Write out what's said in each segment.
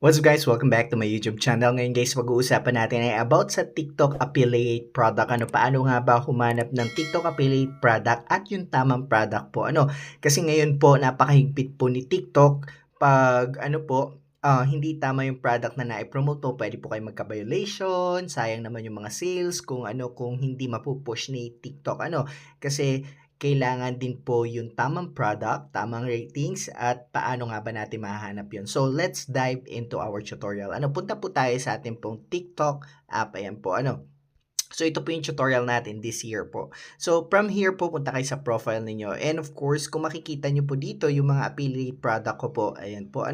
What's up guys? Welcome back to my YouTube channel. Ngayon guys, pag-uusapan natin ay about sa TikTok affiliate product. Paano nga ba humanap ng TikTok affiliate product at yung tamang product po? Kasi ngayon po, napakahigpit po ni TikTok pag hindi tama yung product na na-promote po, pwede po kayo magka-violation, sayang naman yung mga sales kung hindi mapupush ni TikTok. Kasi kailangan din po yung tamang product, tamang ratings, at paano nga ba natin mahahanap yun. So, let's dive into our tutorial. Punta po tayo sa ating pong TikTok app. Ayan po, So, ito po yung tutorial natin this year po. So, from here po, punta kayo sa profile ninyo. And of course, kung makikita nyo po dito, yung mga affiliate product ko po, ayan po,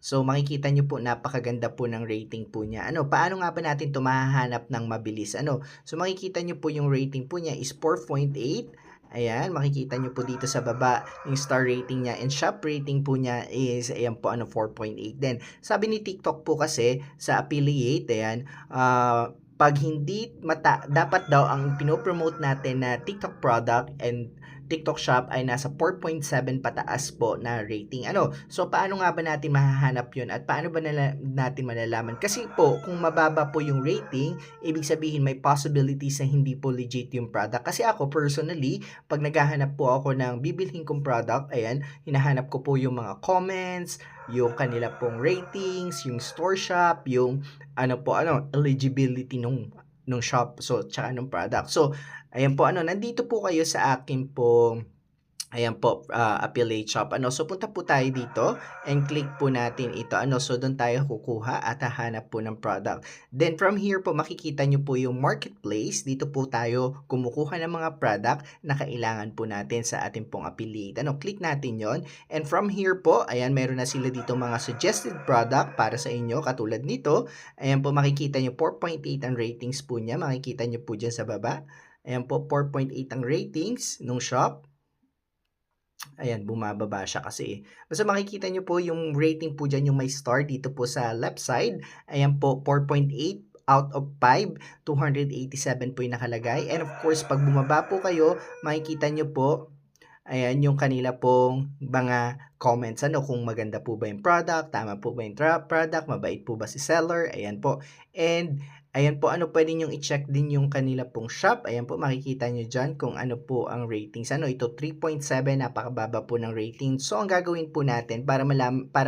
So, makikita nyo po, napakaganda po ng rating po niya. Paano nga ba natin ito mahahanap ng mabilis? So, makikita nyo po yung rating po niya is 4.8. Ayan, makikita nyo po dito sa baba yung star rating niya and shop rating po niya is ayan po 4.8 din. Sabi ni TikTok po kasi sa affiliate, ayan, pag hindi dapat daw ang pinopromote natin na TikTok product and TikTok shop ay nasa 4.7 pataas po na rating. So paano nga ba natin mahahanap 'yun at paano ba natin malalaman? Kasi po kung mababa po yung rating, ibig sabihin may possibilities na hindi po legit yung product. Kasi ako personally, pag naghahanap po ako ng bibilhin kong product, ayan, hinahanap ko po yung mga comments, yung kanila pong ratings, yung store shop, yung eligibility nung shop, so tsaka nung product. So ayan po, nandito po kayo sa akin po, ayan po, affiliate shop. So punta po tayo dito and click po natin ito. So doon tayo kukuha at hahanap po ng product. Then from here po, makikita nyo po yung marketplace. Dito po tayo kumukuha ng mga product na kailangan po natin sa ating pong affiliate. Click natin yon. And from here po, ayan, meron na sila dito mga suggested product para sa inyo. Katulad nito, ayan po, makikita nyo 4.8 ang ratings po niya. Makikita nyo po dyan sa baba. Ayan po, 4.8 ang ratings nung shop. Ayan, bumababa siya kasi. Basta makikita nyo po yung rating po dyan, yung may star dito po sa left side. Ayan po, 4.8 out of 5, 287 po yung nakalagay. And of course, pag bumaba po kayo, makikita nyo po, ayan, yung kanila pong mga comments, kung maganda po ba yung product, tama po ba yung product, mabait po ba si seller, ayan po. And ayan po, pwede nyong i-check din yung kanila pong shop. Ayan po, makikita nyo dyan kung ano po ang ratings. Ito 3.7, napakababa po ng rating. So, ang gagawin po natin para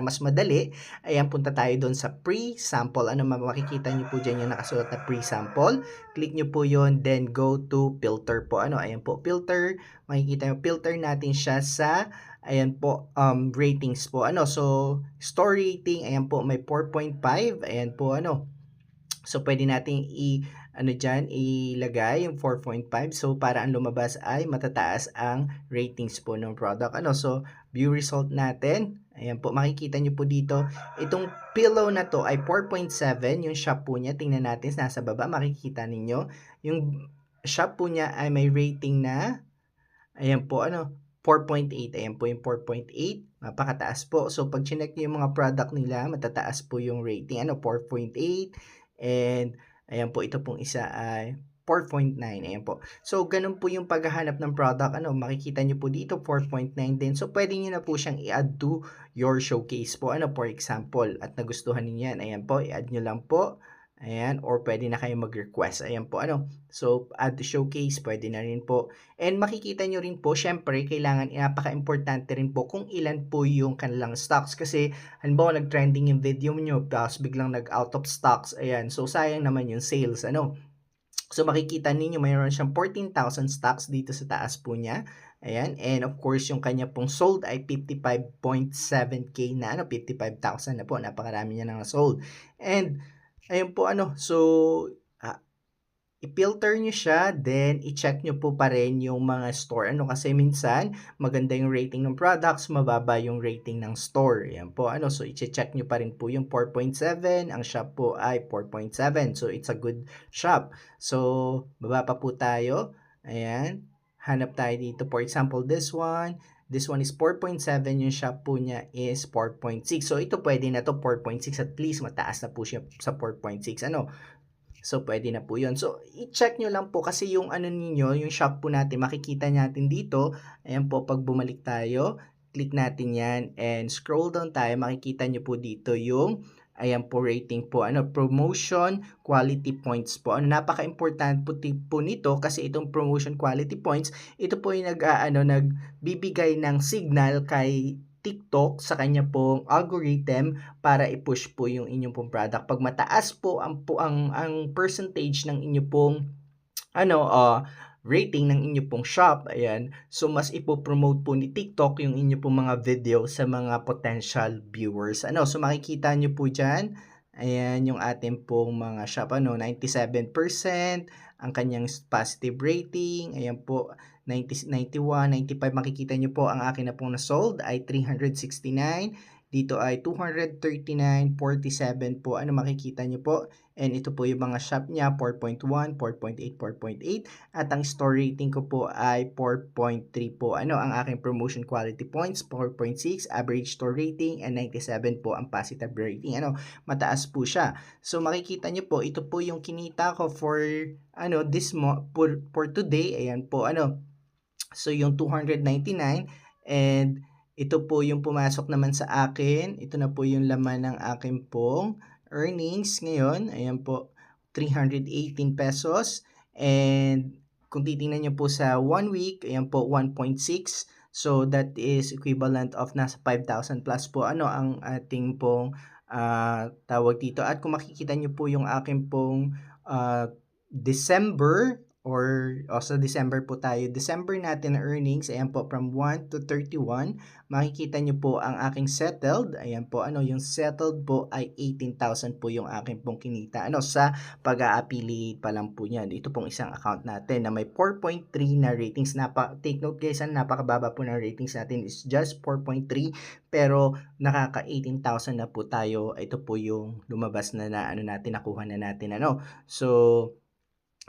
mas madali, ayan, punta tayo doon sa pre-sample. Makikita nyo po dyan yung nakasulat na pre-sample. Click nyo po yon, then go to filter po. Ayan po, filter. Makikita nyo, filter natin siya sa ayan po, ratings po. So, store rating, ayan po, may 4.5. Ayan po, So, pwede nating ilagay yung 4.5. So, para ang lumabas ay matataas ang ratings po ng product. So, view result natin. Ayan po, makikita nyo po dito. Itong pillow na to ay 4.7. Yung shop po niya, tingnan natin, nasa baba, makikita ninyo. Yung shop po niya ay may rating na, ayan po, 4.8. Ayan po yung 4.8. Napakataas po. So, pag chinek nyo yung mga product nila, matataas po yung rating. 4.8. And, ayan po, ito pong isa ay 4.9. Ayan po. So, ganun po yung paghahanap ng product. Makikita nyo po dito, 4.9 din. So, pwede nyo na po siyang i-add to your showcase po. For example, at nagustuhan niyo yan. Ayan po, i-add nyo lang po. Ayan, or pwede na kayo mag-request. Ayan po, So, add to showcase, pwede na rin po. And makikita nyo rin po, syempre, napaka-importante rin po kung ilan po yung kanilang stocks. Kasi, halimbawa, nag-trending yung video nyo, tapos biglang nag-out of stocks. Ayan, so sayang naman yung sales, So, makikita ninyo, mayroon siyang 14,000 stocks dito sa taas po niya. Ayan, and of course, yung kanya pong sold ay 55.7K na, 55,000 na po. Napakarami niya nang sold. And, ayun po, so, i-filter nyo siya, then i-check nyo po pa rin yung mga store. Kasi minsan, maganda yung rating ng products, mababa yung rating ng store. Yan po, so i-check nyo pa rin po yung 4.7, ang shop po ay 4.7. So, it's a good shop. So, baba pa po tayo. Ayan, hanap tayo dito. For example, this one is 4.7, yung shop po niya is 4.6. So, ito pwede na to 4.6, at least mataas na po siya sa 4.6. So, pwede na po yun. So, i-check nyo lang po kasi yung ninyo, yung shop po natin, makikita natin dito. Ayan po, pag bumalik tayo, click natin yan and scroll down tayo, makikita nyo po dito yung Ayan po, rating po, promotion quality points po. Napaka-importante po nito kasi itong promotion quality points, ito po yung nagbibigay ng signal kay TikTok sa kanya pong algorithm para i-push po yung inyong pong product. Pag mataas po ang percentage ng inyo pong rating ng inyo pong shop, ayan, so mas ipo-promote po ni TikTok yung inyo pong mga video sa mga potential viewers. So makikita nyo po dyan, ayan, yung ating pong mga shop, 97% ang kanyang positive rating, ayan po, 90, 91, 95, makikita nyo po ang akin na pong na-sold ay 369, dito ay 239, 47 po, makikita nyo po. And ito po yung mga shop niya, 4.1, 4.8, 4.8. At ang store rating ko po ay 4.3 po. Ang aking promotion quality points, 4.6, average store rating, and 97 po ang positive rating. Mataas po siya. So makikita nyo po, ito po yung kinita ko for for today. Ayan po, so yung 299, and ito po yung pumasok naman sa akin. Ito na po yung laman ng akin pong earnings ngayon. Ayan po, 318 pesos. And kung titingnan nyo po sa 1 week, ayan po, 1.6. So that is equivalent of nasa 5,000 plus po ang ating pong tawag dito. At kung makikita nyo po yung akin pong December, sa December po tayo. December natin na earnings, ayan po, from 1 to 31. Makikita nyo po ang aking settled. Ayan po, yung settled po ay 18,000 po yung aking pong kinita. Sa pag-a-affiliate pa lang po yan. Ito pong isang account natin na may 4.3 na ratings. Take note guys, napakababa po ng ratings natin. Is just 4.3, pero nakaka 18,000 na po tayo. Ito po yung lumabas na natin, nakuha na natin. So,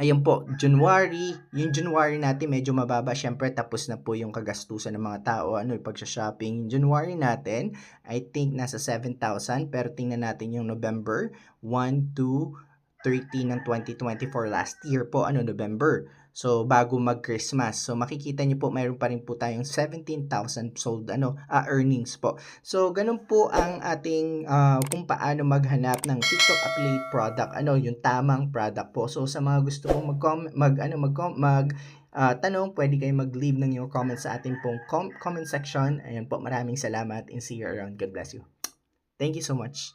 ayun po, yung January natin medyo mababa, syempre tapos na po yung kagastusan ng mga tao, yung pagsha-shopping. January natin, I think nasa 7,000, pero tingnan natin yung November, 1 to 13 ng 2024 last year po, November. So, bago mag-Christmas. So, makikita nyo po, mayroon pa rin po tayong 17,000 sold, earnings po. So, ganun po ang ating kung paano maghanap ng TikTok affiliate product, yung tamang product po. So, sa mga gusto pong tanong, pwede kayong mag-leave ng your comments sa ating pong comment section. Ayan po, maraming salamat and see you around. God bless you. Thank you so much.